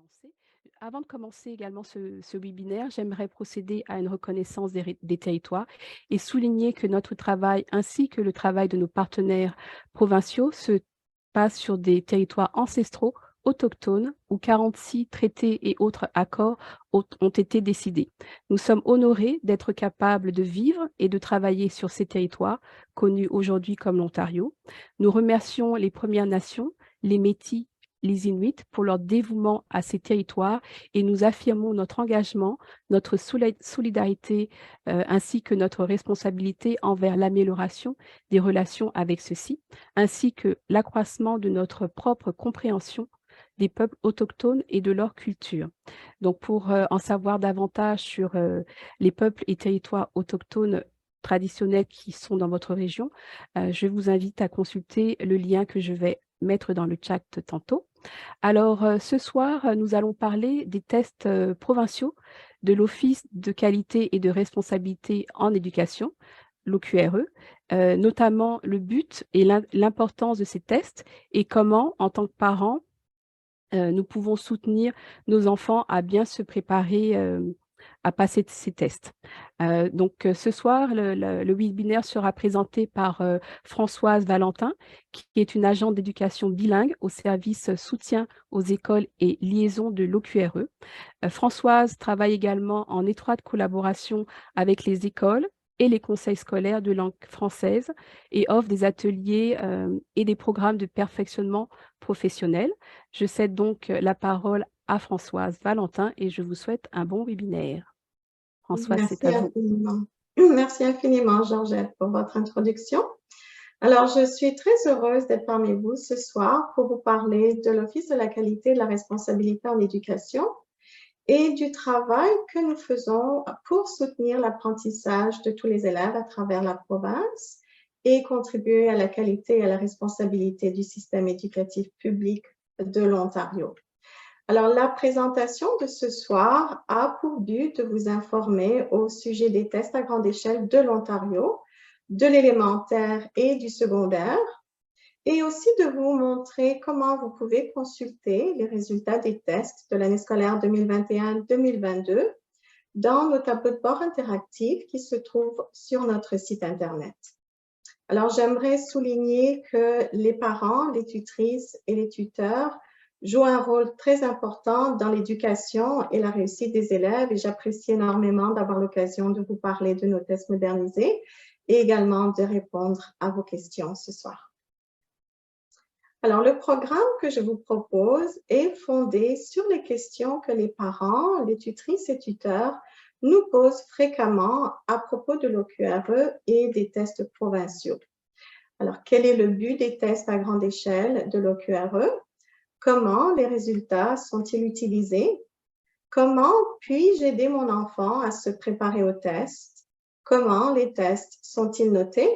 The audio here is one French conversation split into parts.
commencer. Avant de commencer également ce webinaire, j'aimerais procéder à une reconnaissance des territoires et souligner que notre travail ainsi que le travail de nos partenaires provinciaux se passe sur des territoires ancestraux, autochtones, où 46 traités et autres accords ont été décidés. Nous sommes honorés d'être capables de vivre et de travailler sur ces territoires, connus aujourd'hui comme l'Ontario. Nous remercions les Premières Nations, les Métis, les Inuits pour leur dévouement à ces territoires et nous affirmons notre engagement, notre solidarité ainsi que notre responsabilité envers l'amélioration des relations avec ceux-ci, ainsi que l'accroissement de notre propre compréhension des peuples autochtones et de leur culture. Donc, pour en savoir davantage sur les peuples et territoires autochtones traditionnels qui sont dans votre région, je vous invite à consulter le lien que je vais mettre dans le chat tantôt. Alors, ce soir, nous allons parler des tests provinciaux de l'Office de qualité et de responsabilité en éducation, l'OQRE, notamment le but et l'importance de ces tests et comment, en tant que parents, nous pouvons soutenir nos enfants à bien se préparer à passer ces tests. Donc, ce soir, le webinaire sera présenté par Françoise Valentin, qui est une agente d'éducation bilingue au service soutien aux écoles et liaison de l'OQRE. Françoise travaille également en étroite collaboration avec les écoles et les conseils scolaires de langue française et offre des ateliers et des programmes de perfectionnement professionnel. Je cède donc la parole à Françoise Valentin et je vous souhaite un bon webinaire. Françoise, c'est Merci à vous. infiniment. Merci infiniment, Georgette, pour votre introduction. Alors, je suis très heureuse d'être parmi vous ce soir pour vous parler de l'Office de la qualité et de la responsabilité en éducation et du travail que nous faisons pour soutenir l'apprentissage de tous les élèves à travers la province et contribuer à la qualité et à la responsabilité du système éducatif public de l'Ontario. Alors, la présentation de ce soir a pour but de vous informer au sujet des tests à grande échelle de l'Ontario, de l'élémentaire et du secondaire, et aussi de vous montrer comment vous pouvez consulter les résultats des tests de l'année scolaire 2021-2022 dans nos tableaux de bord interactifs qui se trouvent sur notre site Internet. Alors, j'aimerais souligner que les parents, les tutrices et les tuteurs jouent un rôle très important dans l'éducation et la réussite des élèves et j'apprécie énormément d'avoir l'occasion de vous parler de nos tests modernisés et également de répondre à vos questions ce soir. Alors, le programme que je vous propose est fondé sur les questions que les parents, les tutrices et tuteurs nous posent fréquemment à propos de l'OQRE et des tests provinciaux. Alors, quel est le but des tests à grande échelle de l'OQRE? Comment les résultats sont-ils utilisés? Comment puis-je aider mon enfant à se préparer aux tests? Comment les tests sont-ils notés?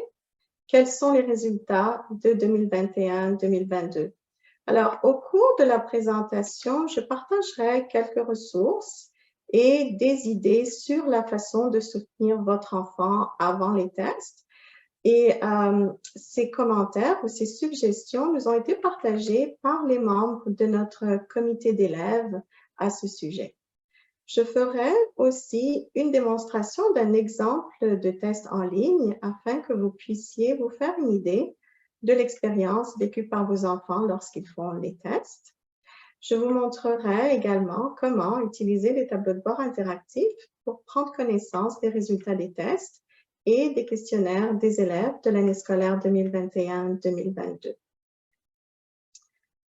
Quels sont les résultats de 2021-2022? Alors, au cours de la présentation, je partagerai quelques ressources et des idées sur la façon de soutenir votre enfant avant les tests. Et ces commentaires ou ces suggestions nous ont été partagés par les membres de notre comité d'élèves à ce sujet. Je ferai aussi une démonstration d'un exemple de test en ligne afin que vous puissiez vous faire une idée de l'expérience vécue par vos enfants lorsqu'ils font les tests. Je vous montrerai également comment utiliser les tableaux de bord interactifs pour prendre connaissance des résultats des tests et des questionnaires des élèves de l'année scolaire 2021-2022.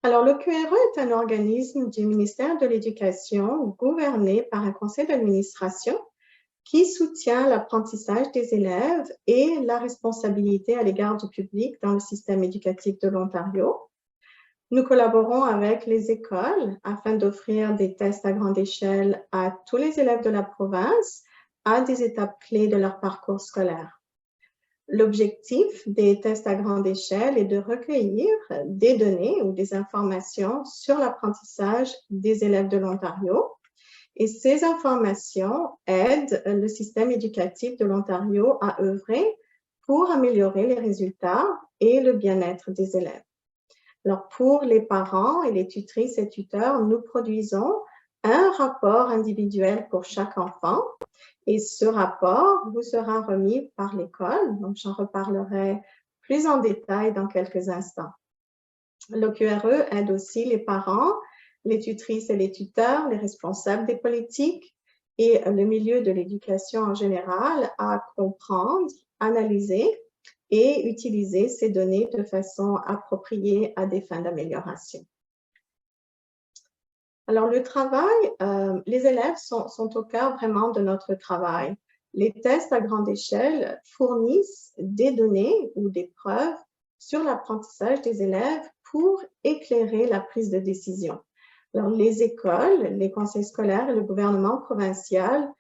Alors, l'OQRE est un organisme du ministère de l'Éducation gouverné par un conseil d'administration qui soutient l'apprentissage des élèves et la responsabilité à l'égard du public dans le système éducatif de l'Ontario. Nous collaborons avec les écoles afin d'offrir des tests à grande échelle à tous les élèves de la province à des étapes clés de leur parcours scolaire. L'objectif des tests à grande échelle est de recueillir des données ou des informations sur l'apprentissage des élèves de l'Ontario et ces informations aident le système éducatif de l'Ontario à œuvrer pour améliorer les résultats et le bien-être des élèves. Alors, pour les parents et les tutrices et tuteurs, nous produisons un rapport individuel pour chaque enfant et ce rapport vous sera remis par l'école. Donc, j'en reparlerai plus en détail dans quelques instants. L'OQRE aide aussi les parents, les tutrices et les tuteurs, les responsables des politiques et le milieu de l'éducation en général à comprendre, analyser et utiliser ces données de façon appropriée à des fins d'amélioration. Alors, le travail, les élèves sont au cœur vraiment de notre travail. Les tests à grande échelle fournissent des données ou des preuves sur l'apprentissage des élèves pour éclairer la prise de décision. Alors, les écoles, les conseils scolaires et le gouvernement provincial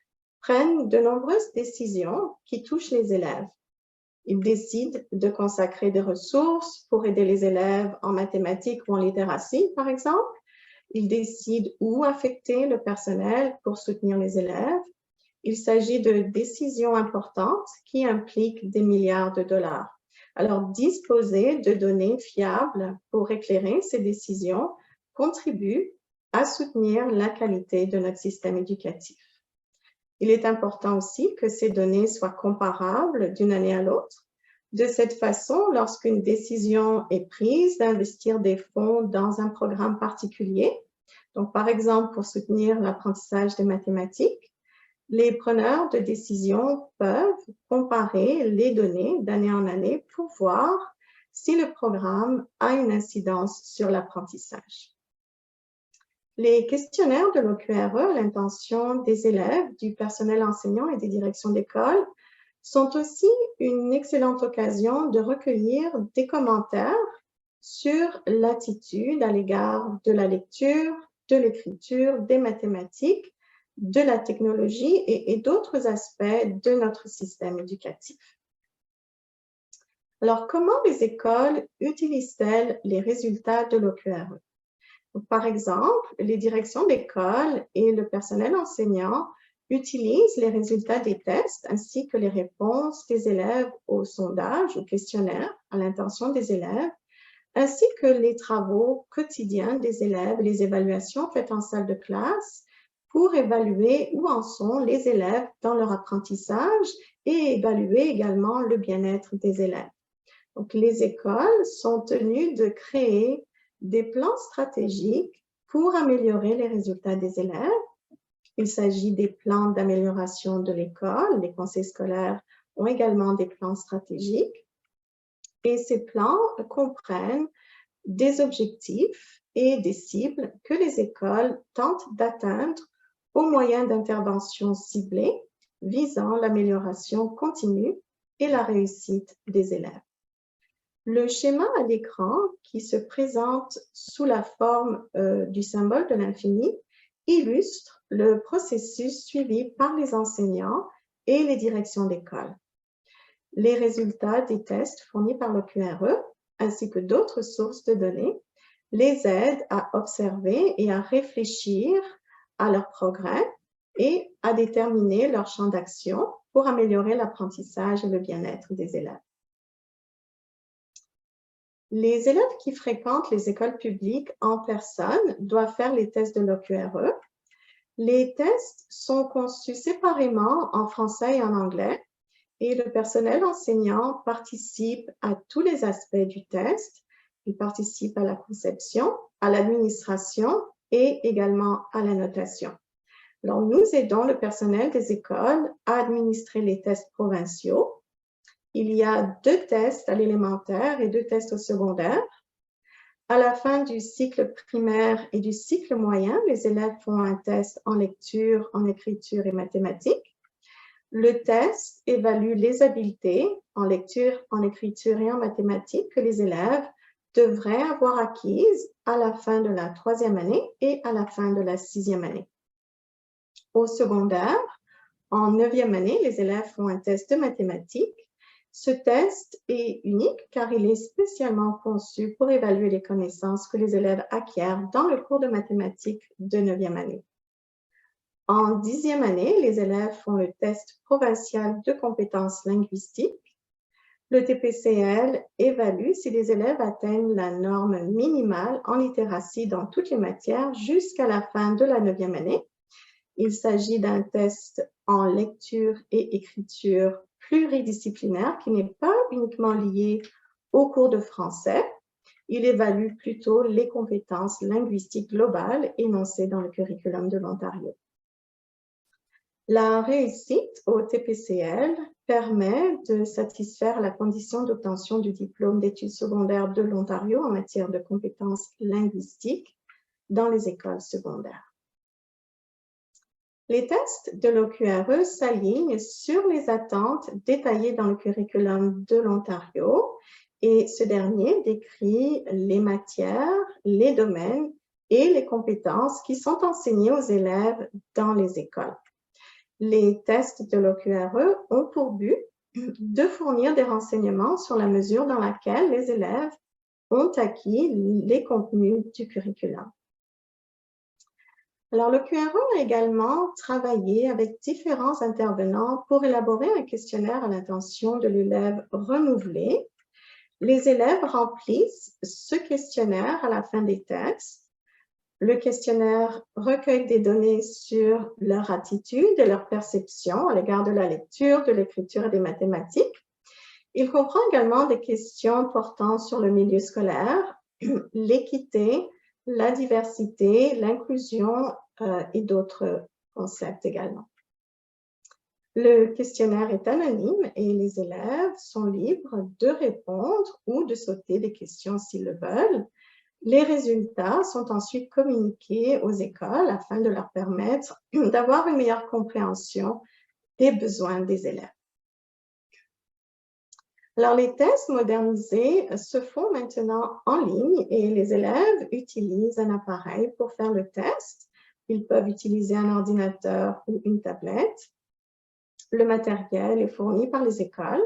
prennent de nombreuses décisions qui touchent les élèves. Ils décident de consacrer des ressources pour aider les élèves en mathématiques ou en littératie, par exemple. Ils décident où affecter le personnel pour soutenir les élèves. Il s'agit de décisions importantes qui impliquent des milliards de dollars. Alors, disposer de données fiables pour éclairer ces décisions contribue à soutenir la qualité de notre système éducatif. Il est important aussi que ces données soient comparables d'une année à l'autre. De cette façon, lorsqu'une décision est prise d'investir des fonds dans un programme particulier, donc par exemple pour soutenir l'apprentissage des mathématiques, les preneurs de décision peuvent comparer les données d'année en année pour voir si le programme a une incidence sur l'apprentissage. Les questionnaires de l'OQRE à l'intention des élèves, du personnel enseignant et des directions d'école sont aussi une excellente occasion de recueillir des commentaires sur l'attitude à l'égard de la lecture, de l'écriture, des mathématiques, de la technologie et d'autres aspects de notre système éducatif. Alors, comment les écoles utilisent-elles les résultats de l'OQRE? Par exemple, les directions d'école et le personnel enseignant utilisent les résultats des tests ainsi que les réponses des élèves aux sondages ou questionnaires à l'intention des élèves, ainsi que les travaux quotidiens des élèves, les évaluations faites en salle de classe pour évaluer où en sont les élèves dans leur apprentissage et évaluer également le bien-être des élèves. Donc, les écoles sont tenues de créer des plans stratégiques pour améliorer les résultats des élèves. Il s'agit des plans d'amélioration de l'école. Les conseils scolaires ont également des plans stratégiques. Et ces plans comprennent des objectifs et des cibles que les écoles tentent d'atteindre au moyen d'interventions ciblées visant l'amélioration continue et la réussite des élèves. Le schéma à l'écran, qui se présente sous la forme du symbole de l'infini, illustre le processus suivi par les enseignants et les directions d'école. Les résultats des tests fournis par l'OQRE, ainsi que d'autres sources de données, les aident à observer et à réfléchir à leur progrès et à déterminer leur champ d'action pour améliorer l'apprentissage et le bien-être des élèves. Les élèves qui fréquentent les écoles publiques en personne doivent faire les tests de l'OQRE. Les tests sont conçus séparément en français et en anglais et le personnel enseignant participe à tous les aspects du test. Il participe à la conception, à l'administration et également à la notation. Alors, nous aidons le personnel des écoles à administrer les tests provinciaux. Il y a 2 tests à l'élémentaire et 2 tests au secondaire. À la fin du cycle primaire et du cycle moyen, les élèves font un test en lecture, en écriture et mathématiques. Le test évalue les habiletés en lecture, en écriture et en mathématiques que les élèves devraient avoir acquises à la fin de la 3e année et à la fin de la 6e année. Au secondaire, en 9e année, les élèves font un test de mathématiques. Ce test est unique car il est spécialement conçu pour évaluer les connaissances que les élèves acquièrent dans le cours de mathématiques de 9e année. En 10e année, les élèves font le test provincial de compétences linguistiques. Le TPCL évalue si les élèves atteignent la norme minimale en littératie dans toutes les matières jusqu'à la fin de la 9e année. Il s'agit d'un test en lecture et écriture pluridisciplinaire qui n'est pas uniquement lié au cours de français. Il évalue plutôt les compétences linguistiques globales énoncées dans le curriculum de l'Ontario. La réussite au TPCL permet de satisfaire la condition d'obtention du diplôme d'études secondaires de l'Ontario en matière de compétences linguistiques dans les écoles secondaires. Les tests de l'OQRE s'alignent sur les attentes détaillées dans le curriculum de l'Ontario et ce dernier décrit les matières, les domaines et les compétences qui sont enseignées aux élèves dans les écoles. Les tests de l'OQRE ont pour but de fournir des renseignements sur la mesure dans laquelle les élèves ont acquis les contenus du curriculum. Alors, l'OQRE a également travaillé avec différents intervenants pour élaborer un questionnaire à l'intention de l'élève renouvelé. Les élèves remplissent ce questionnaire à la fin des tests. Le questionnaire recueille des données sur leur attitude et leur perception à l'égard de la lecture, de l'écriture et des mathématiques. Il comprend également des questions portant sur le milieu scolaire, l'équité, la diversité, l'inclusion et d'autres concepts également. Le questionnaire est anonyme et les élèves sont libres de répondre ou de sauter des questions s'ils le veulent. Les résultats sont ensuite communiqués aux écoles afin de leur permettre d'avoir une meilleure compréhension des besoins des élèves. Alors, les tests modernisés se font maintenant en ligne et les élèves utilisent un appareil pour faire le test. Ils peuvent utiliser un ordinateur ou une tablette. Le matériel est fourni par les écoles.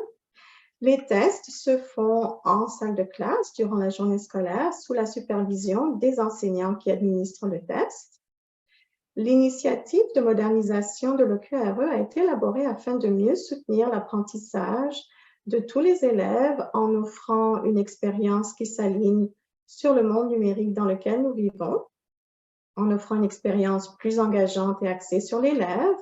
Les tests se font en salle de classe durant la journée scolaire sous la supervision des enseignants qui administrent le test. L'initiative de modernisation de l'OQRE a été élaborée afin de mieux soutenir l'apprentissage de tous les élèves en offrant une expérience qui s'aligne sur le monde numérique dans lequel nous vivons, en offrant une expérience plus engageante et axée sur l'élève,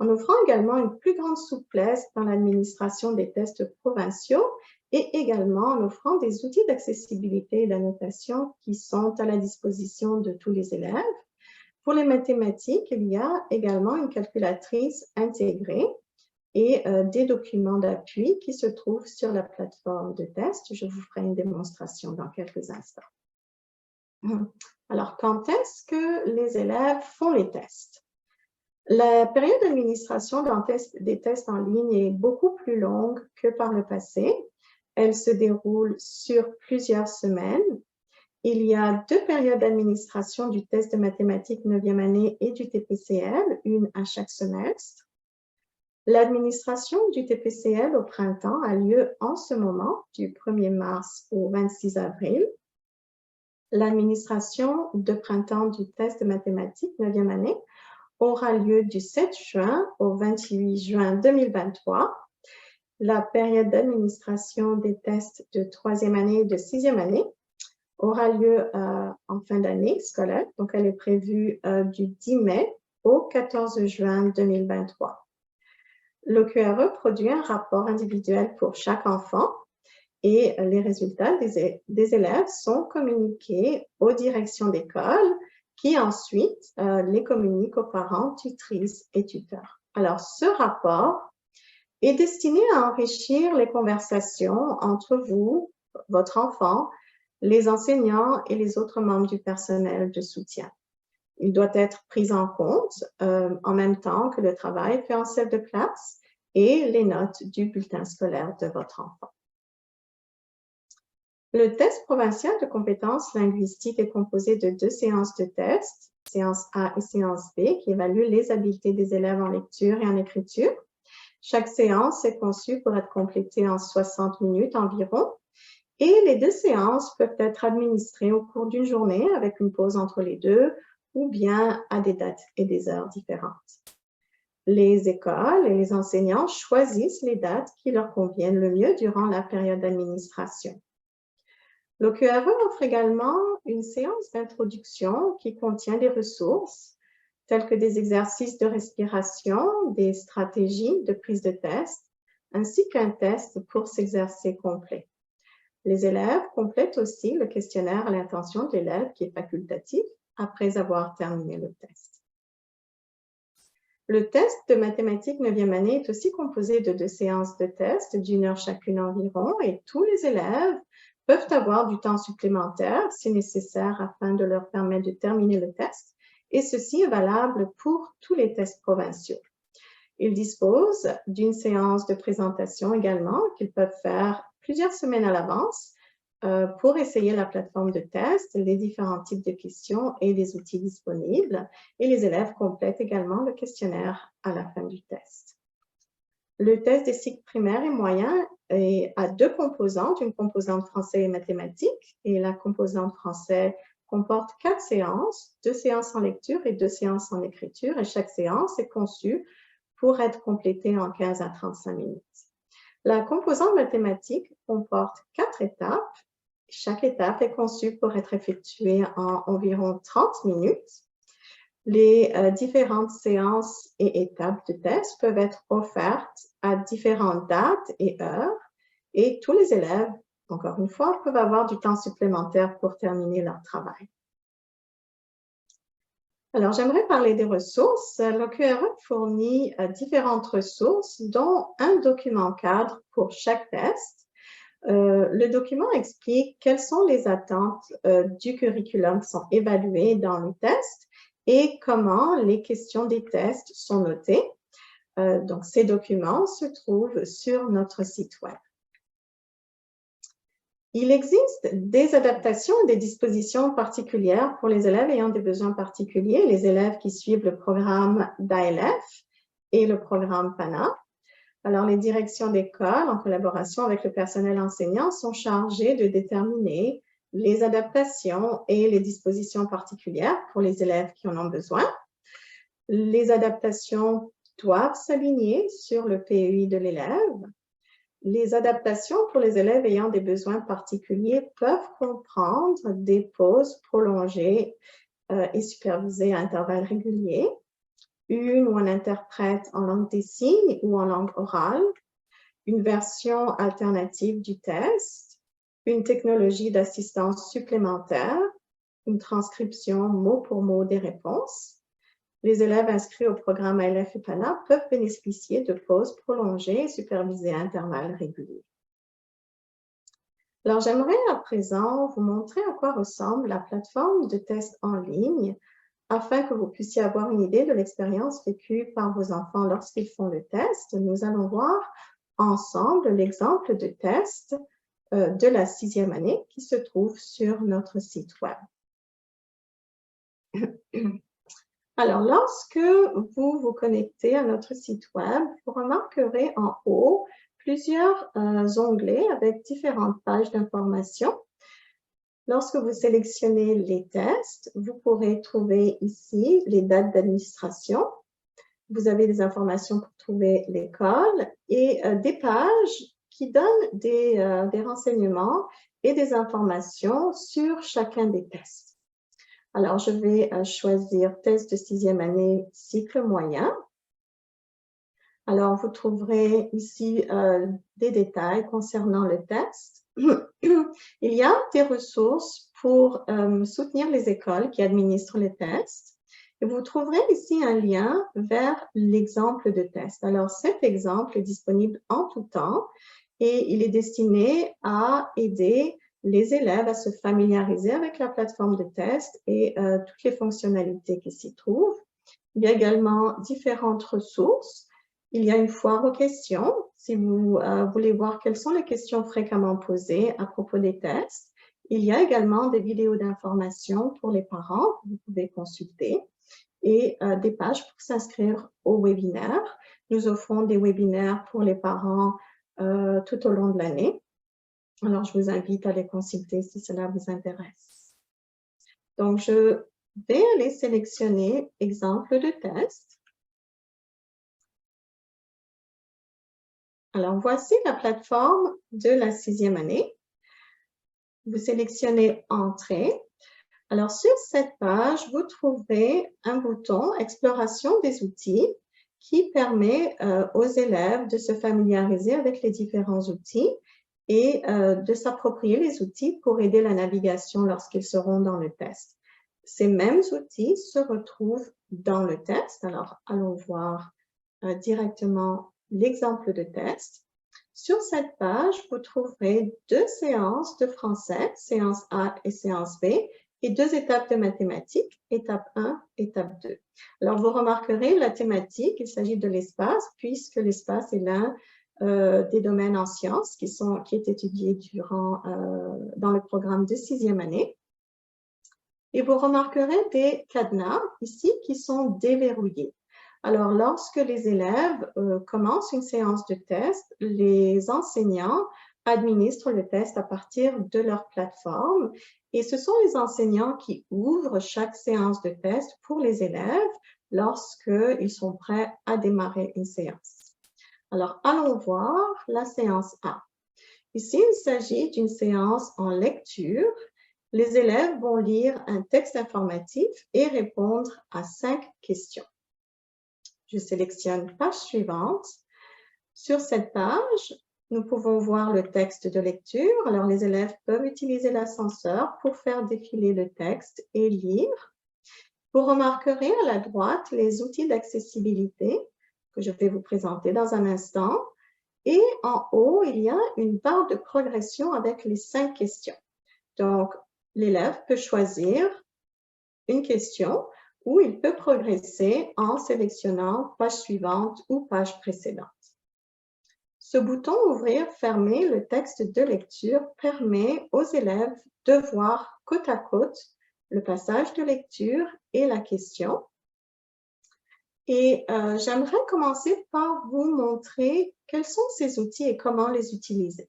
en offrant également une plus grande souplesse dans l'administration des tests provinciaux et également en offrant des outils d'accessibilité et d'annotation qui sont à la disposition de tous les élèves. Pour les mathématiques, il y a également une calculatrice intégrée et des documents d'appui qui se trouvent sur la plateforme de test. Je vous ferai une démonstration dans quelques instants. Alors, quand est-ce que les élèves font les tests? La période d'administration des tests en ligne est beaucoup plus longue que par le passé. Elle se déroule sur plusieurs semaines. Il y a 2 périodes d'administration du test de mathématiques 9e année et du TPCL, une à chaque semestre. L'administration du TPCL au printemps a lieu en ce moment, du 1er mars au 26 avril. L'administration de printemps du test de mathématiques 9e année aura lieu du 7 juin au 28 juin 2023. La période d'administration des tests de 3e année et de 6e année aura lieu en fin d'année scolaire, donc elle est prévue du 10 mai au 14 juin 2023. L'OQRE produit un rapport individuel pour chaque enfant et les résultats des élèves sont communiqués aux directions d'école qui ensuite les communiquent aux parents, tutrices et tuteurs. Alors, ce rapport est destiné à enrichir les conversations entre vous, votre enfant, les enseignants et les autres membres du personnel de soutien. Il doit être pris en compte en même temps que le travail fait en salle de classe et les notes du bulletin scolaire de votre enfant. Le test provincial de compétences linguistiques est composé de 2 séances de tests, séance A et séance B, qui évaluent les habiletés des élèves en lecture et en écriture. Chaque séance est conçue pour être complétée en 60 minutes environ. Et les 2 séances peuvent être administrées au cours d'une journée avec une pause entre les deux ou bien à des dates et des heures différentes. Les écoles et les enseignants choisissent les dates qui leur conviennent le mieux durant la période d'administration. L'OQRE offre également une séance d'introduction qui contient des ressources telles que des exercices de respiration, des stratégies de prise de test, ainsi qu'un test pour s'exercer complet. Les élèves complètent aussi le questionnaire à l'intention de l'élève qui est facultatif après avoir terminé le test. Le test de mathématiques 9e année est aussi composé de 2 séances de test d'1 heure chacune environ et tous les élèves peuvent avoir du temps supplémentaire si nécessaire afin de leur permettre de terminer le test et ceci est valable pour tous les tests provinciaux. Ils disposent d'une séance de présentation également qu'ils peuvent faire plusieurs semaines à l'avance pour essayer la plateforme de test, les différents types de questions et les outils disponibles. Et les élèves complètent également le questionnaire à la fin du test. Le test des cycles primaires et moyens a 2 composantes, une composante français et mathématiques. Et la composante français comporte 4 séances, 2 séances en lecture et 2 séances en écriture. Et chaque séance est conçue pour être complétée en 15 à 35 minutes. La composante mathématique comporte 4 étapes. Chaque étape est conçue pour être effectuée en environ 30 minutes. Les différentes séances et étapes de test peuvent être offertes à différentes dates et heures et tous les élèves, encore une fois, peuvent avoir du temps supplémentaire pour terminer leur travail. Alors, j'aimerais parler des ressources. L'OQRE fournit différentes ressources, dont un document cadre pour chaque test. Le document explique quelles sont les attentes du curriculum qui sont évaluées dans les tests et comment les questions des tests sont notées. Donc, ces documents se trouvent sur notre site web. Il existe des adaptations et des dispositions particulières pour les élèves ayant des besoins particuliers, les élèves qui suivent le programme d'ALF et le programme PANA. Alors, les directions d'école, en collaboration avec le personnel enseignant, sont chargées de déterminer les adaptations et les dispositions particulières pour les élèves qui en ont besoin. Les adaptations doivent s'aligner sur le PEI de l'élève. Les adaptations pour les élèves ayant des besoins particuliers peuvent comprendre des pauses prolongées et supervisées à intervalles réguliers, une ou un interprète en langue des signes ou en langue orale, une version alternative du test, une technologie d'assistance supplémentaire, une transcription mot pour mot des réponses. Les élèves inscrits au programme ALF et PANA peuvent bénéficier de pauses prolongées et supervisées à intervalles réguliers. Alors, j'aimerais à présent vous montrer à quoi ressemble la plateforme de test en ligne afin que vous puissiez avoir une idée de l'expérience vécue par vos enfants lorsqu'ils font le test. Nous allons voir ensemble l'exemple de test de la 6e année qui se trouve sur notre site web. Alors, lorsque vous vous connectez à notre site web, vous remarquerez en haut plusieurs onglets avec différentes pages d'information. Lorsque vous sélectionnez les tests, vous pourrez trouver ici les dates d'administration. Vous avez des informations pour trouver l'école et des pages qui donnent des renseignements et des informations sur chacun des tests. Alors, je vais choisir test de 6e année, cycle moyen. Alors, vous trouverez ici des détails concernant le test. Il y a des ressources pour soutenir les écoles qui administrent les tests. Et vous trouverez ici un lien vers l'exemple de test. Alors, cet exemple est disponible en tout temps et il est destiné à aider les élèves à se familiariser avec la plateforme de test et toutes les fonctionnalités qui s'y trouvent. Il y a également différentes ressources. Il y a une foire aux questions, si vous voulez voir quelles sont les questions fréquemment posées à propos des tests. Il y a également des vidéos d'information pour les parents que vous pouvez consulter et des pages pour s'inscrire au webinaire. Nous offrons des webinaires pour les parents tout au long de l'année. Alors, je vous invite à les consulter si cela vous intéresse. Donc, je vais aller sélectionner exemple de test. Alors, voici la plateforme de la 6e année. Vous sélectionnez « Entrée ». Alors, sur cette page, vous trouverez un bouton « Exploration des outils » qui permet aux élèves de se familiariser avec les différents outils et de s'approprier les outils pour aider la navigation lorsqu'ils seront dans le test. Ces mêmes outils se retrouvent dans le test. Alors, allons voir directement l'exemple de test. Sur cette page, vous trouverez 2 séances de français, séance A et séance B, et 2 étapes de mathématiques, étape 1, étape 2. Alors, vous remarquerez la thématique, il s'agit de l'espace, puisque l'espace est l'un des domaines en sciences qui est étudié dans le programme de 6e année. Et vous remarquerez des cadenas ici qui sont déverrouillés. Alors, lorsque les élèves commencent une séance de test, les enseignants administrent le test à partir de leur plateforme et ce sont les enseignants qui ouvrent chaque séance de test pour les élèves lorsqu'ils sont prêts à démarrer une séance. Alors, allons voir la séance A. Ici, il s'agit d'une séance en lecture. Les élèves vont lire un texte informatif et répondre à 5 questions. Je sélectionne page suivante. Sur cette page, nous pouvons voir le texte de lecture. Alors, les élèves peuvent utiliser l'ascenseur pour faire défiler le texte et lire. Vous remarquerez à la droite les outils d'accessibilité que je vais vous présenter dans un instant. Et en haut, il y a une barre de progression avec les 5 questions. Donc, l'élève peut choisir une question où il peut progresser en sélectionnant page suivante ou page précédente. Ce bouton « Ouvrir » fermer le texte de lecture permet aux élèves de voir côte à côte le passage de lecture et la question. Et j'aimerais commencer par vous montrer quels sont ces outils et comment les utiliser.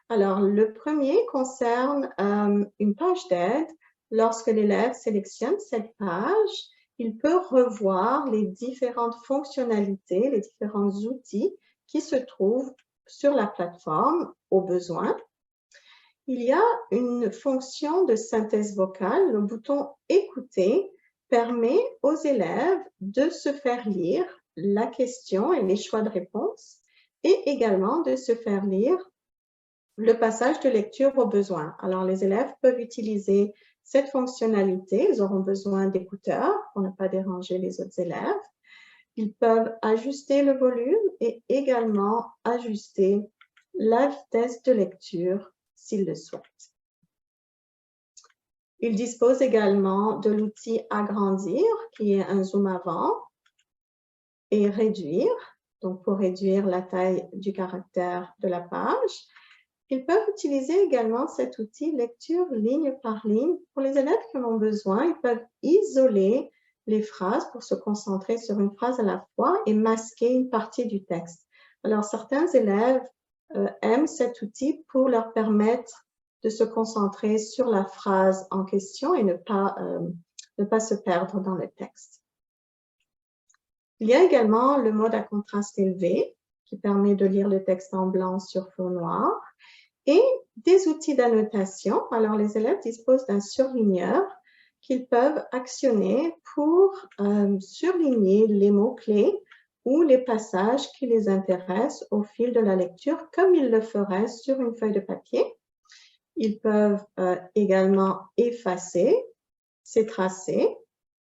Alors, le premier concerne une page d'aide. Lorsque l'élève sélectionne cette page, il peut revoir les différentes fonctionnalités, les différents outils qui se trouvent sur la plateforme au besoin. Il y a une fonction de synthèse vocale. Le bouton « Écouter » permet aux élèves de se faire lire la question et les choix de réponse et également de se faire lire le passage de lecture au besoin. Alors, les élèves peuvent utiliser cette fonctionnalité. Ils auront besoin d'écouteurs pour ne pas déranger les autres élèves. Ils peuvent ajuster le volume et également ajuster la vitesse de lecture s'ils le souhaitent. Ils disposent également de l'outil agrandir qui est un zoom avant et réduire, donc pour réduire la taille du caractère de la page. Ils peuvent utiliser également cet outil lecture ligne par ligne. Pour les élèves qui en ont besoin, ils peuvent isoler les phrases pour se concentrer sur une phrase à la fois et masquer une partie du texte. Alors, certains élèves aiment cet outil pour leur permettre de se concentrer sur la phrase en question et ne pas se perdre dans le texte. Il y a également le mode à contraste élevé qui permet de lire le texte en blanc sur fond noir. Et des outils d'annotation. Alors, les élèves disposent d'un surligneur qu'ils peuvent actionner pour surligner les mots-clés ou les passages qui les intéressent au fil de la lecture, comme ils le feraient sur une feuille de papier. Ils peuvent également effacer ces tracés,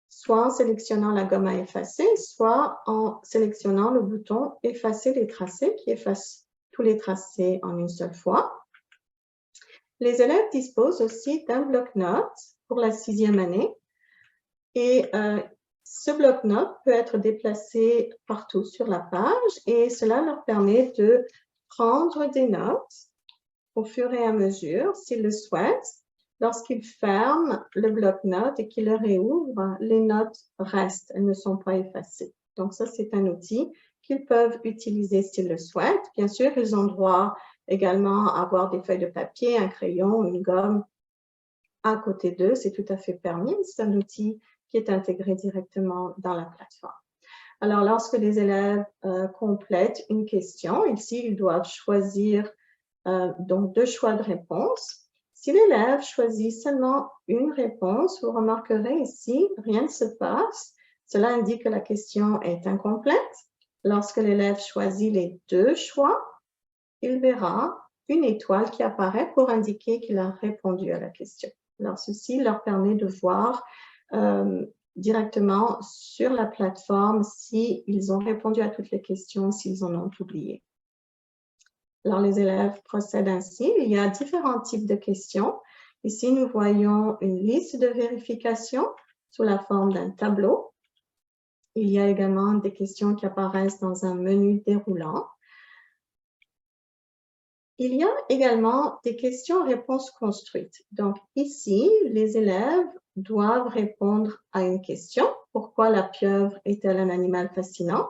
soit en sélectionnant la gomme à effacer, soit en sélectionnant le bouton « Effacer les tracés » qui efface tous les tracés en une seule fois. Les élèves disposent aussi d'un bloc-notes pour la 6e année et ce bloc-notes peut être déplacé partout sur la page et cela leur permet de prendre des notes au fur et à mesure s'ils le souhaitent. Lorsqu'ils ferment le bloc-notes et qu'ils le réouvrent, les notes restent, elles ne sont pas effacées. Donc ça, c'est un outil qu'ils peuvent utiliser s'ils le souhaitent. Bien sûr, ils ont droit également à avoir des feuilles de papier, un crayon, une gomme à côté d'eux. C'est tout à fait permis. C'est un outil qui est intégré directement dans la plateforme. Alors, lorsque les élèves complètent une question, ici, ils doivent choisir donc 2 choix de réponse. Si l'élève choisit seulement une réponse, vous remarquerez ici, rien ne se passe. Cela indique que la question est incomplète. Lorsque l'élève choisit les 2 choix, il verra une étoile qui apparaît pour indiquer qu'il a répondu à la question. Alors, ceci leur permet de voir directement sur la plateforme s'ils ont répondu à toutes les questions, s'ils en ont oublié. Alors, les élèves procèdent ainsi. Il y a différents types de questions. Ici, nous voyons une liste de vérification sous la forme d'un tableau. Il y a également des questions qui apparaissent dans un menu déroulant. Il y a également des questions-réponses construites. Donc ici, les élèves doivent répondre à une question. Pourquoi la pieuvre est-elle un animal fascinant?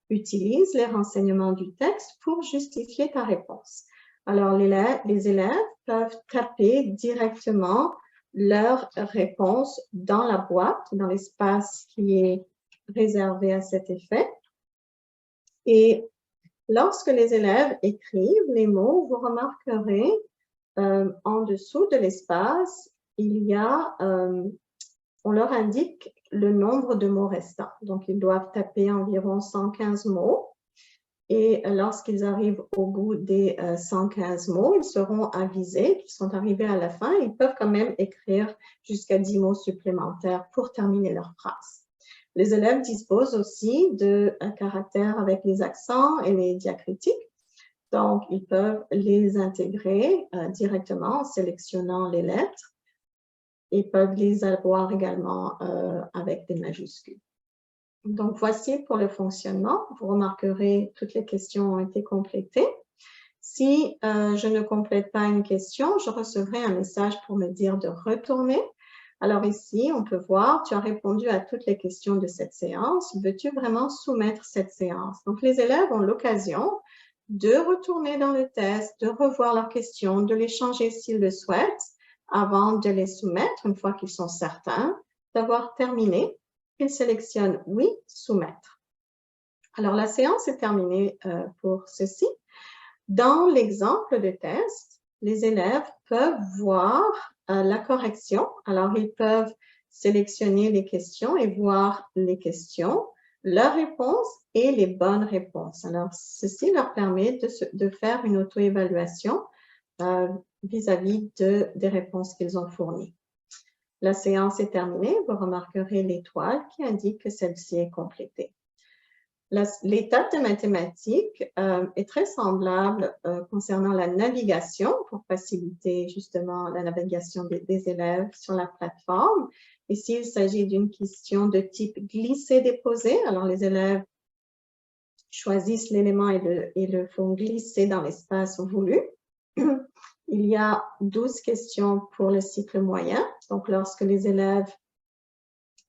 Utilise les renseignements du texte pour justifier ta réponse. Alors, les élèves peuvent taper directement leur réponse dans la boîte, dans l'espace qui est réservé à cet effet. Et lorsque les élèves écrivent les mots, vous remarquerez en dessous de l'espace, il y a, on leur indique le nombre de mots restants. Donc, ils doivent taper environ 115 mots. Et lorsqu'ils arrivent au bout des 115 mots, ils seront avisés qu'ils sont arrivés à la fin. Ils peuvent quand même écrire jusqu'à 10 mots supplémentaires pour terminer leur phrase. Les élèves disposent aussi de caractères avec les accents et les diacritiques. Donc, ils peuvent les intégrer directement en sélectionnant les lettres. Ils peuvent les avoir également avec des majuscules. Donc, voici pour le fonctionnement. Vous remarquerez toutes les questions ont été complétées. Si je ne complète pas une question, je recevrai un message pour me dire de retourner. Alors ici, on peut voir, tu as répondu à toutes les questions de cette séance. Veux-tu vraiment soumettre cette séance? Donc, les élèves ont l'occasion de retourner dans le test, de revoir leurs questions, de les changer s'ils le souhaitent avant de les soumettre, une fois qu'ils sont certains d'avoir terminé. Ils sélectionnent « Oui, soumettre ». Alors, la séance est terminée pour ceci. Dans l'exemple de test, les élèves peuvent voir la correction. Alors, ils peuvent sélectionner les questions et voir les questions, leurs réponses et les bonnes réponses. Alors, ceci leur permet de faire une auto-évaluation vis-à-vis des réponses qu'ils ont fournies. La séance est terminée. Vous remarquerez l'étoile qui indique que celle-ci est complétée. L'étape de mathématiques est très semblable concernant la navigation pour faciliter justement la navigation des élèves sur la plateforme. Ici, il s'agit d'une question de type glisser-déposer. Alors, les élèves choisissent l'élément et le font glisser dans l'espace voulu. Il y a 12 questions pour le cycle moyen. Donc, lorsque les élèves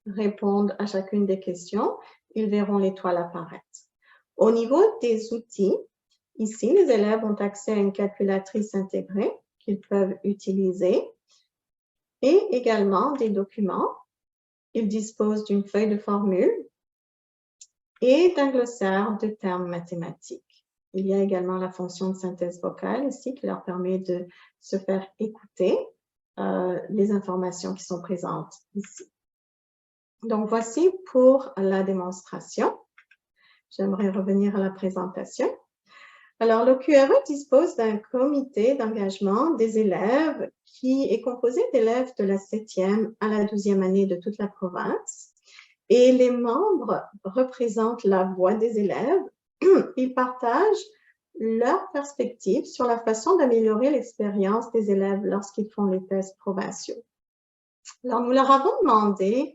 répondent à chacune des questions, ils verront l'étoile apparaître. Au niveau des outils, ici, les élèves ont accès à une calculatrice intégrée qu'ils peuvent utiliser et également des documents. Ils disposent d'une feuille de formule et d'un glossaire de termes mathématiques. Il y a également la fonction de synthèse vocale ici qui leur permet de se faire écouter les informations qui sont présentes ici. Donc, voici pour la démonstration. J'aimerais revenir à la présentation. Alors, l'OQRE dispose d'un comité d'engagement des élèves qui est composé d'élèves de la 7e à la 12e année de toute la province. Et les membres représentent la voix des élèves. Ils partagent leur perspective sur la façon d'améliorer l'expérience des élèves lorsqu'ils font les tests provinciaux. Alors, nous leur avons demandé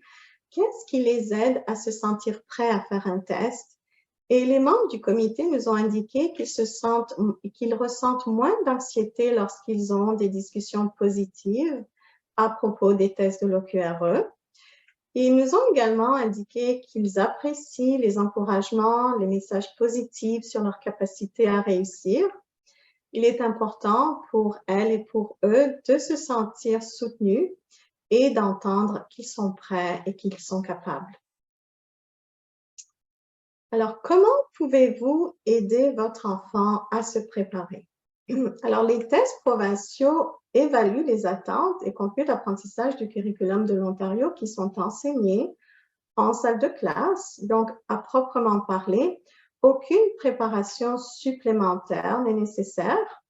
qu'est-ce qui les aide à se sentir prêts à faire un test. Et les membres du comité nous ont indiqué qu'ils ressentent moins d'anxiété lorsqu'ils ont des discussions positives à propos des tests de l'OQRE. Ils nous ont également indiqué qu'ils apprécient les encouragements, les messages positifs sur leur capacité à réussir. Il est important pour elles et pour eux de se sentir soutenus et d'entendre qu'ils sont prêts et qu'ils sont capables. Alors, comment pouvez-vous aider votre enfant à se préparer? Alors, les tests provinciaux évaluent les attentes et contenus d'apprentissage du curriculum de l'Ontario qui sont enseignés en salle de classe. Donc, à proprement parler, aucune préparation supplémentaire n'est nécessaire.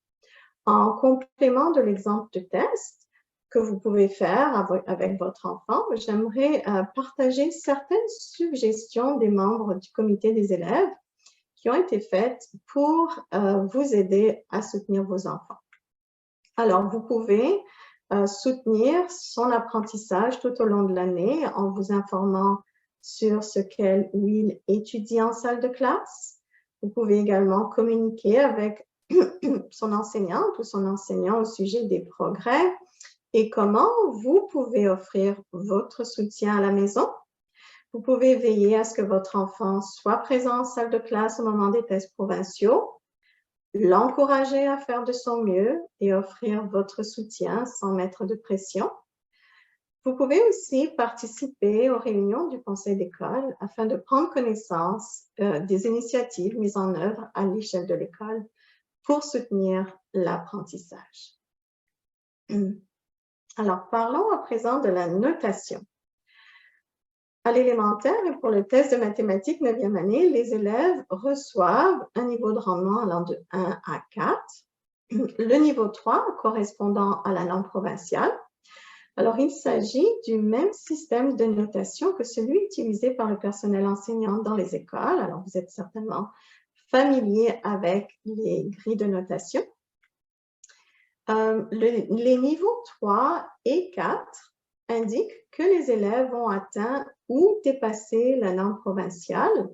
En complément de l'exemple de test que vous pouvez faire avec votre enfant, j'aimerais partager certaines suggestions des membres du comité des élèves qui ont été faites pour vous aider à soutenir vos enfants. Alors, vous pouvez soutenir son apprentissage tout au long de l'année en vous informant sur ce qu'elle ou il étudie en salle de classe. Vous pouvez également communiquer avec son enseignante ou son enseignant au sujet des progrès et comment vous pouvez offrir votre soutien à la maison. Vous pouvez veiller à ce que votre enfant soit présent en salle de classe au moment des tests provinciaux, l'encourager à faire de son mieux et offrir votre soutien sans mettre de pression. Vous pouvez aussi participer aux réunions du conseil d'école afin de prendre connaissance des initiatives mises en œuvre à l'échelle de l'école pour soutenir l'apprentissage. Alors, parlons à présent de la notation. À l'élémentaire et pour le test de mathématiques 9e année, les élèves reçoivent un niveau de rendement allant de 1 à 4, le niveau 3 correspondant à la norme provinciale. Alors, il s'agit du même système de notation que celui utilisé par le personnel enseignant dans les écoles. Alors, vous êtes certainement familier avec les grilles de notation. Les niveaux 3 et 4 indiquent que les élèves ont atteint ou dépassé la norme provinciale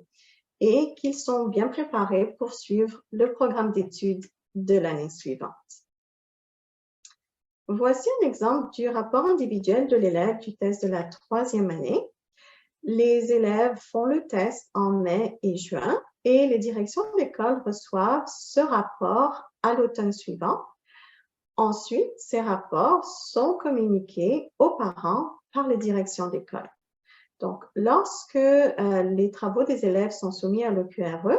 et qu'ils sont bien préparés pour suivre le programme d'études de l'année suivante. Voici un exemple du rapport individuel de l'élève du test de la 3e année. Les élèves font le test en mai et juin et les directions d'école reçoivent ce rapport à l'automne suivant. Ensuite, ces rapports sont communiqués aux parents par les directions d'école. Donc, lorsque les travaux des élèves sont soumis à l'OQRE,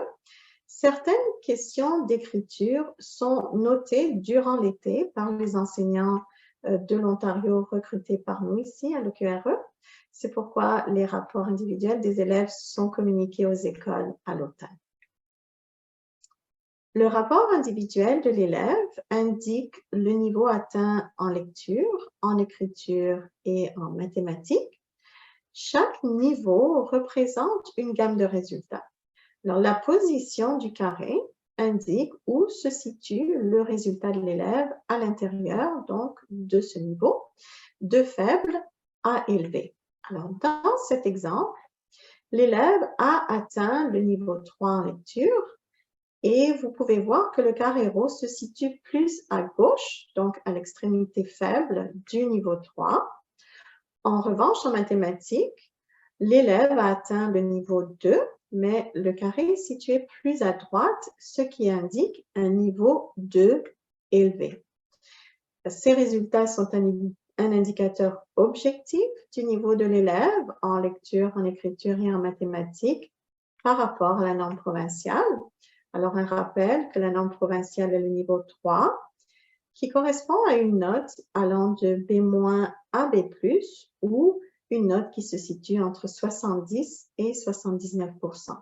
certaines questions d'écriture sont notées durant l'été par les enseignants de l'Ontario recrutés par nous ici à l'OQRE. C'est pourquoi les rapports individuels des élèves sont communiqués aux écoles à l'automne. Le rapport individuel de l'élève indique le niveau atteint en lecture, en écriture et en mathématiques. Chaque niveau représente une gamme de résultats. Alors, la position du carré indique où se situe le résultat de l'élève à l'intérieur, donc, de ce niveau, de faible à élevé. Alors, dans cet exemple, l'élève a atteint le niveau 3 en lecture et vous pouvez voir que le carré rose se situe plus à gauche, donc à l'extrémité faible du niveau 3. En revanche, en mathématiques, l'élève a atteint le niveau 2, mais le carré est situé plus à droite, ce qui indique un niveau 2 élevé. Ces résultats sont un indicateur objectif du niveau de l'élève en lecture, en écriture et en mathématiques par rapport à la norme provinciale. Alors, un rappel que la norme provinciale est le niveau 3, qui correspond à une note allant de B- à B+, ou une note qui se situe entre 70 et 79%.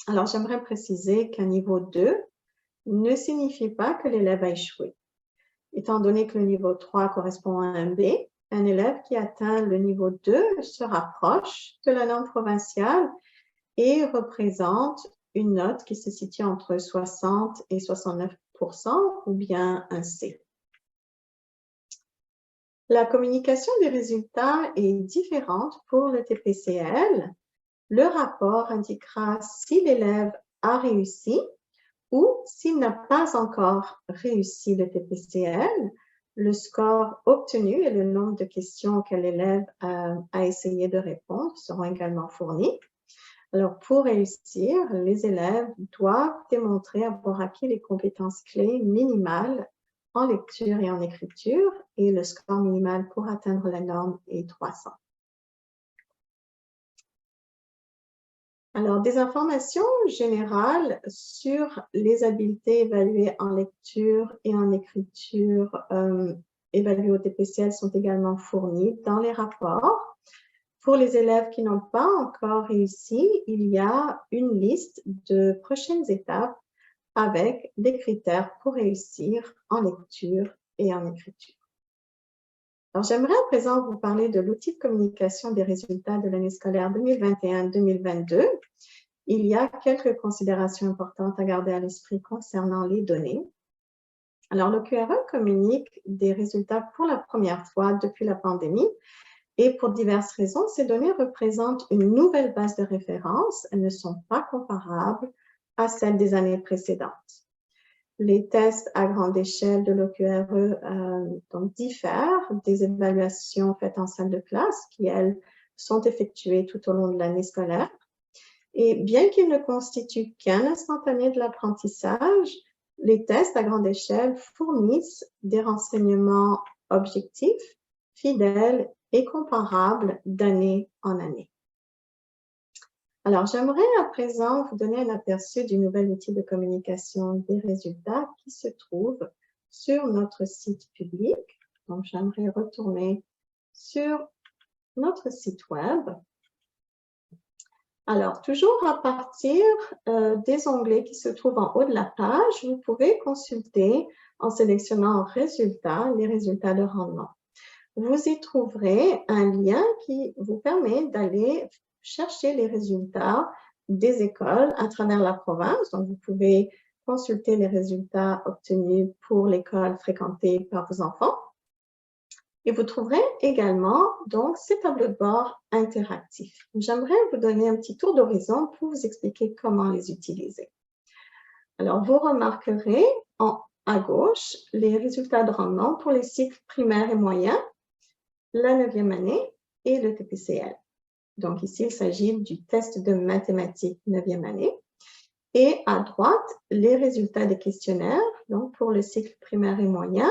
Alors, j'aimerais préciser qu'un niveau 2 ne signifie pas que l'élève a échoué. Étant donné que le niveau 3 correspond à un B, un élève qui atteint le niveau 2 se rapproche de la norme provinciale et représente une note qui se situe entre 60 et 69% ou bien un C. La communication des résultats est différente pour le TPCL. Le rapport indiquera si l'élève a réussi ou s'il n'a pas encore réussi le TPCL. Le score obtenu et le nombre de questions auxquelles l'élève a essayé de répondre seront également fournis. Alors, pour réussir, les élèves doivent démontrer avoir acquis les compétences clés minimales en lecture et en écriture, et le score minimal pour atteindre la norme est 300. Alors, des informations générales sur les habiletés évaluées en lecture et en écriture évaluées au TPCL sont également fournies dans les rapports. Pour les élèves qui n'ont pas encore réussi, il y a une liste de prochaines étapes avec des critères pour réussir en lecture et en écriture. Alors, j'aimerais à présent vous parler de l'outil de communication des résultats de l'année scolaire 2021-2022. Il y a quelques considérations importantes à garder à l'esprit concernant les données. Alors, l'OQRE communique des résultats pour la première fois depuis la pandémie et pour diverses raisons, ces données représentent une nouvelle base de référence. Elles ne sont pas comparables à celles des années précédentes. Les tests à grande échelle de l'OQRE donc diffèrent des évaluations faites en salle de classe qui, elles, sont effectuées tout au long de l'année scolaire. Et bien qu'ils ne constituent qu'un instantané de l'apprentissage, les tests à grande échelle fournissent des renseignements objectifs, fidèles et comparables d'année en année. Alors, j'aimerais à présent vous donner un aperçu du nouvel outil de communication des résultats qui se trouve sur notre site public. Donc, j'aimerais retourner sur notre site web. Alors, toujours à partir des onglets qui se trouvent en haut de la page, vous pouvez consulter en sélectionnant Résultats, les résultats de rendement. Vous y trouverez un lien qui vous permet d'aller chercher les résultats des écoles à travers la province. Donc, vous pouvez consulter les résultats obtenus pour l'école fréquentée par vos enfants. Et vous trouverez également donc ces tableaux de bord interactifs. J'aimerais vous donner un petit tour d'horizon pour vous expliquer comment les utiliser. Alors, vous remarquerez à gauche les résultats de rendement pour les cycles primaires et moyens, la 9e année et le TPCL. Donc ici, il s'agit du test de mathématiques 9e année. Et à droite, les résultats des questionnaires, donc pour le cycle primaire et moyen,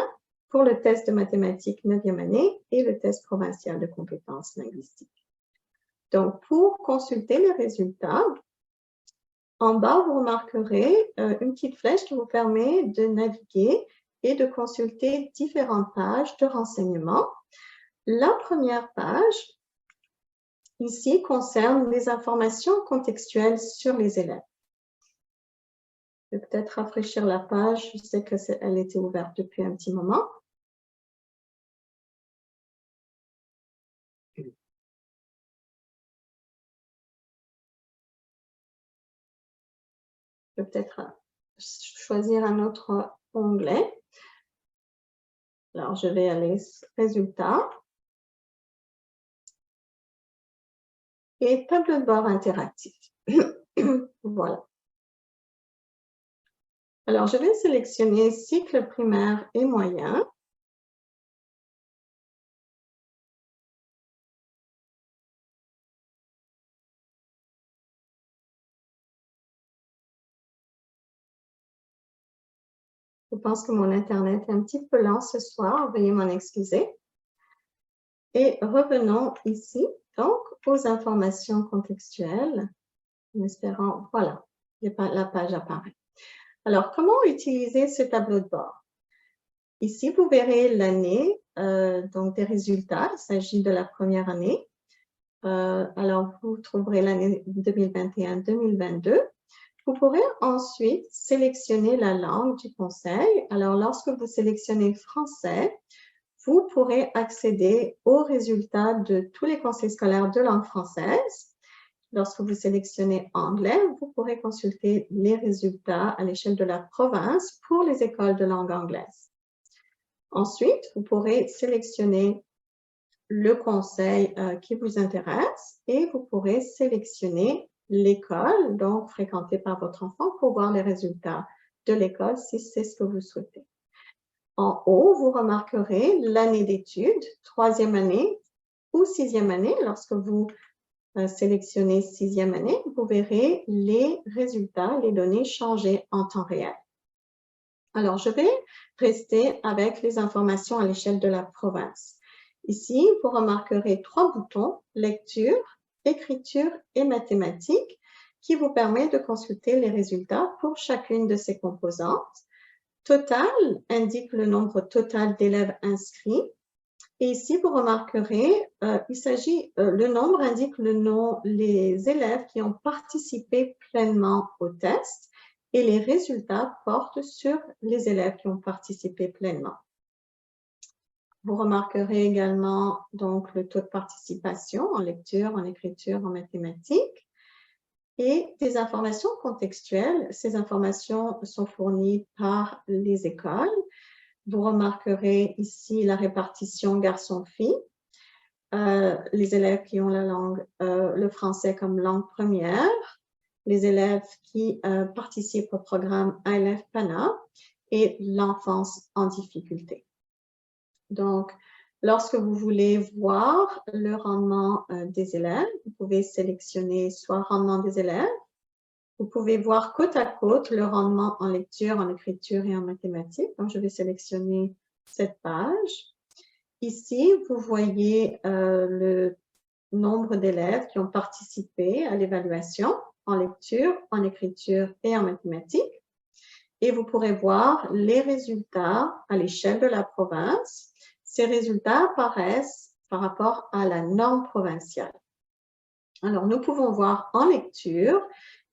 pour le test de mathématiques 9e année et le test provincial de compétences linguistiques. Donc, pour consulter les résultats, en bas, vous remarquerez une petite flèche qui vous permet de naviguer et de consulter différentes pages de renseignements. La première page, ici, concerne les informations contextuelles sur les élèves. Je vais peut-être rafraîchir la page. Je sais qu'elle était ouverte depuis un petit moment. Je vais peut-être choisir un autre onglet. Alors, je vais aller Résultats. Et tableau de bord interactif. Voilà. Alors, je vais sélectionner cycle primaire et moyen. Je pense que mon Internet est un petit peu lent ce soir, veuillez m'en excuser. Et revenons ici, donc, aux informations contextuelles, en espérant, voilà, la page apparaît. Alors, comment utiliser ce tableau de bord? Ici, vous verrez l'année donc des résultats. Il s'agit de la première année. Alors, vous trouverez l'année 2021-2022. Vous pourrez ensuite sélectionner la langue du conseil. Alors, lorsque vous sélectionnez français, vous pourrez accéder aux résultats de tous les conseils scolaires de langue française. Lorsque vous sélectionnez anglais, vous pourrez consulter les résultats à l'échelle de la province pour les écoles de langue anglaise. Ensuite, vous pourrez sélectionner le conseil qui vous intéresse et vous pourrez sélectionner l'école, donc fréquentée par votre enfant, pour voir les résultats de l'école si c'est ce que vous souhaitez. En haut, vous remarquerez l'année d'études, 3e année ou 6e année. Lorsque vous sélectionnez 6e année, vous verrez les résultats, les données changer en temps réel. Alors, je vais rester avec les informations à l'échelle de la province. Ici, vous remarquerez 3 boutons, lecture, écriture et mathématiques, qui vous permet de consulter les résultats pour chacune de ces composantes. Total indique le nombre total d'élèves inscrits. Et ici, vous remarquerez, le nombre indique les élèves qui ont participé pleinement au test et les résultats portent sur les élèves qui ont participé pleinement. Vous remarquerez également donc le taux de participation en lecture, en écriture, en mathématiques et des informations contextuelles. Ces informations sont fournies par les écoles. Vous remarquerez ici la répartition garçons-filles, les élèves qui ont le français comme langue première, les élèves qui participent au programme ILF PANA et l'enfance en difficulté. Donc, lorsque vous voulez voir le rendement des élèves, vous pouvez sélectionner soit rendement des élèves, vous pouvez voir côte à côte le rendement en lecture, en écriture et en mathématiques. Donc, je vais sélectionner cette page. Ici, vous voyez le nombre d'élèves qui ont participé à l'évaluation en lecture, en écriture et en mathématiques. Et vous pourrez voir les résultats à l'échelle de la province. Ces résultats apparaissent par rapport à la norme provinciale. Alors, nous pouvons voir en lecture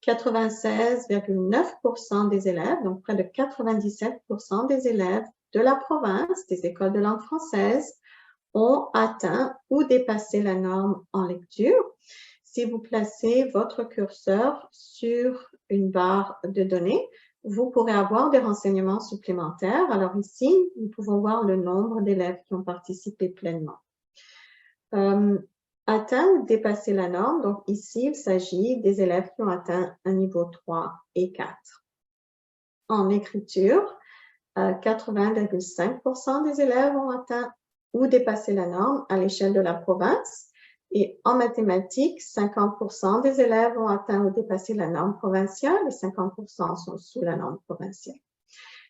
96,9% des élèves, donc près de 97% des élèves de la province, des écoles de langue française, ont atteint ou dépassé la norme en lecture. Si vous placez votre curseur sur une barre de données, vous pourrez avoir des renseignements supplémentaires. Alors ici, nous pouvons voir le nombre d'élèves qui ont participé pleinement. Atteint ou dépassé la norme, donc ici, il s'agit des élèves qui ont atteint un niveau 3 et 4. En écriture, 80,5% des élèves ont atteint ou dépassé la norme à l'échelle de la province. Et en mathématiques, 50% des élèves ont atteint ou dépassé la norme provinciale et 50% sont sous la norme provinciale.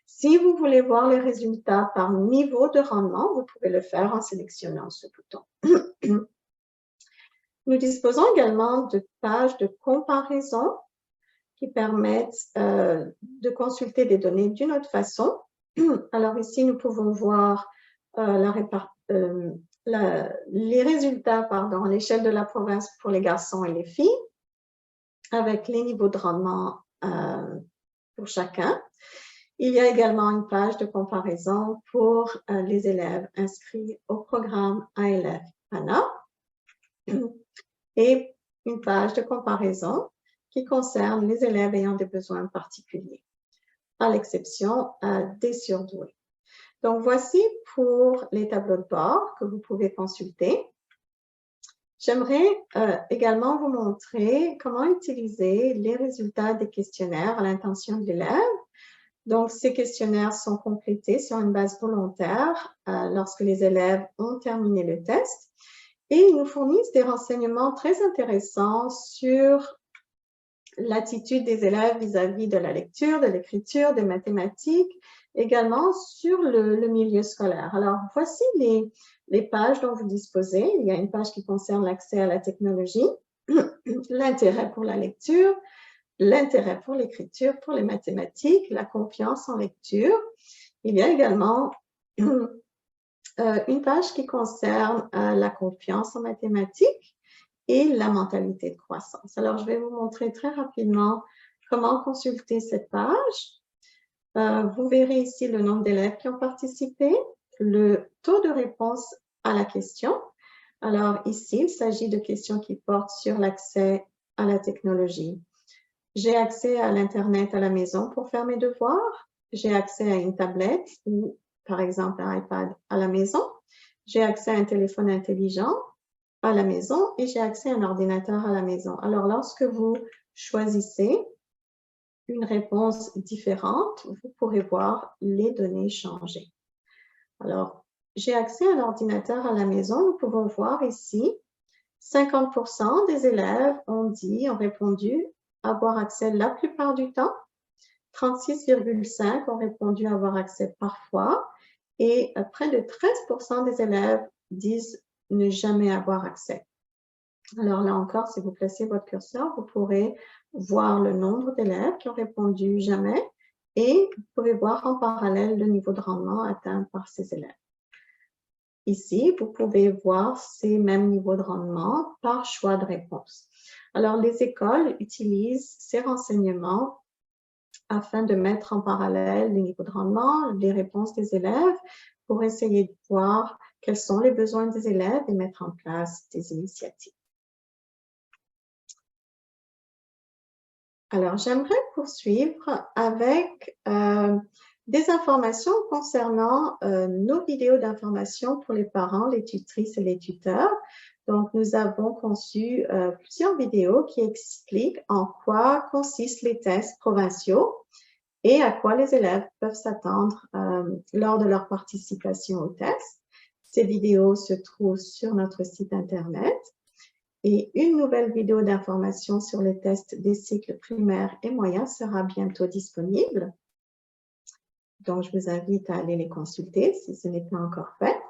Si vous voulez voir les résultats par niveau de rendement, vous pouvez le faire en sélectionnant ce bouton. Nous disposons également de pages de comparaison qui permettent de consulter des données d'une autre façon. Alors ici, nous pouvons voir les résultats à l'échelle de la province pour les garçons et les filles, avec les niveaux de rendement pour chacun. Il y a également une page de comparaison pour les élèves inscrits au programme ILF PANA et une page de comparaison qui concerne les élèves ayant des besoins particuliers, à l'exception des surdoués. Donc, voici pour les tableaux de bord que vous pouvez consulter. J'aimerais également vous montrer comment utiliser les résultats des questionnaires à l'intention de l'élève. Donc, ces questionnaires sont complétés sur une base volontaire lorsque les élèves ont terminé le test et ils nous fournissent des renseignements très intéressants sur l'attitude des élèves vis-à-vis de la lecture, de l'écriture, des mathématiques, également sur le milieu scolaire. Alors, voici les pages dont vous disposez. Il y a une page qui concerne l'accès à la technologie, l'intérêt pour la lecture, l'intérêt pour l'écriture, pour les mathématiques, la confiance en lecture. Il y a également une page qui concerne la confiance en mathématiques et la mentalité de croissance. Alors, je vais vous montrer très rapidement comment consulter cette page. Vous verrez ici le nombre d'élèves qui ont participé, le taux de réponse à la question. Alors ici, il s'agit de questions qui portent sur l'accès à la technologie. J'ai accès à l'Internet à la maison pour faire mes devoirs. J'ai accès à une tablette ou, par exemple, un iPad à la maison. J'ai accès à un téléphone intelligent à la maison et j'ai accès à un ordinateur à la maison. Alors, lorsque vous choisissez une réponse différente, vous pourrez voir les données changer. Alors, j'ai accès à un ordinateur à la maison. Nous pouvons voir ici, 50% des élèves ont répondu avoir accès la plupart du temps. 36,5% ont répondu avoir accès parfois. Et près de 13% des élèves disent ne jamais avoir accès. Alors là encore, si vous placez votre curseur, vous pourrez voir le nombre d'élèves qui ont répondu jamais et vous pouvez voir en parallèle le niveau de rendement atteint par ces élèves. Ici, vous pouvez voir ces mêmes niveaux de rendement par choix de réponse. Alors, les écoles utilisent ces renseignements afin de mettre en parallèle les niveaux de rendement, les réponses des élèves, pour essayer de voir quels sont les besoins des élèves et mettre en place des initiatives. Alors, j'aimerais poursuivre avec des informations concernant nos vidéos d'information pour les parents, les tutrices et les tuteurs. Donc, nous avons conçu plusieurs vidéos qui expliquent en quoi consistent les tests provinciaux et à quoi les élèves peuvent s'attendre lors de leur participation aux tests. Ces vidéos se trouvent sur notre site Internet. Et une nouvelle vidéo d'information sur les tests des cycles primaires et moyens sera bientôt disponible. Donc, je vous invite à aller les consulter si ce n'est pas encore fait.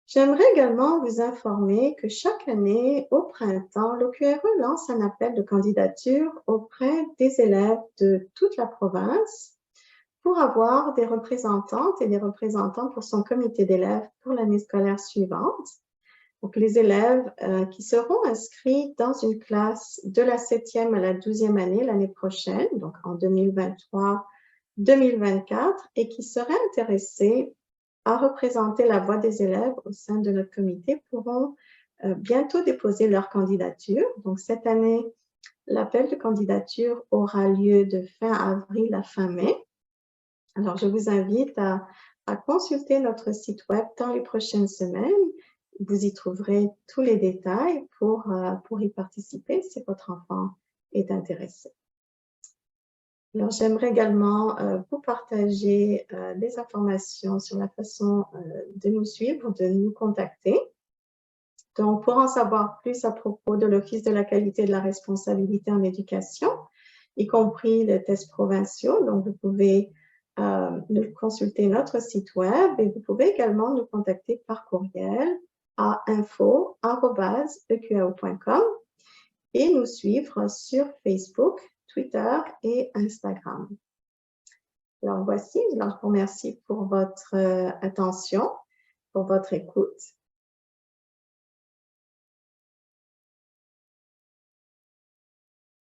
J'aimerais également vous informer que chaque année, au printemps, l'OQRE lance un appel de candidature auprès des élèves de toute la province pour avoir des représentantes et des représentants pour son comité d'élèves pour l'année scolaire suivante. Donc, les élèves qui seront inscrits dans une classe de la 7e à la 12e année l'année prochaine, donc en 2023-2024, et qui seraient intéressés à représenter la voix des élèves au sein de notre comité pourront bientôt déposer leur candidature. Donc, cette année, l'appel de candidature aura lieu de fin avril à fin mai. Alors, je vous invite à consulter notre site web dans les prochaines semaines. Vous y trouverez tous les détails pour y participer si votre enfant est intéressé. Alors, j'aimerais également vous partager des informations sur la façon de nous suivre, de nous contacter. Donc, pour en savoir plus à propos de l'Office de la qualité et de la responsabilité en éducation, y compris les tests provinciaux, donc vous pouvez consulter notre site web et vous pouvez également nous contacter par courriel à info@eqao.com et nous suivre sur Facebook, Twitter et Instagram. Alors voici, je vous remercie pour votre attention, pour votre écoute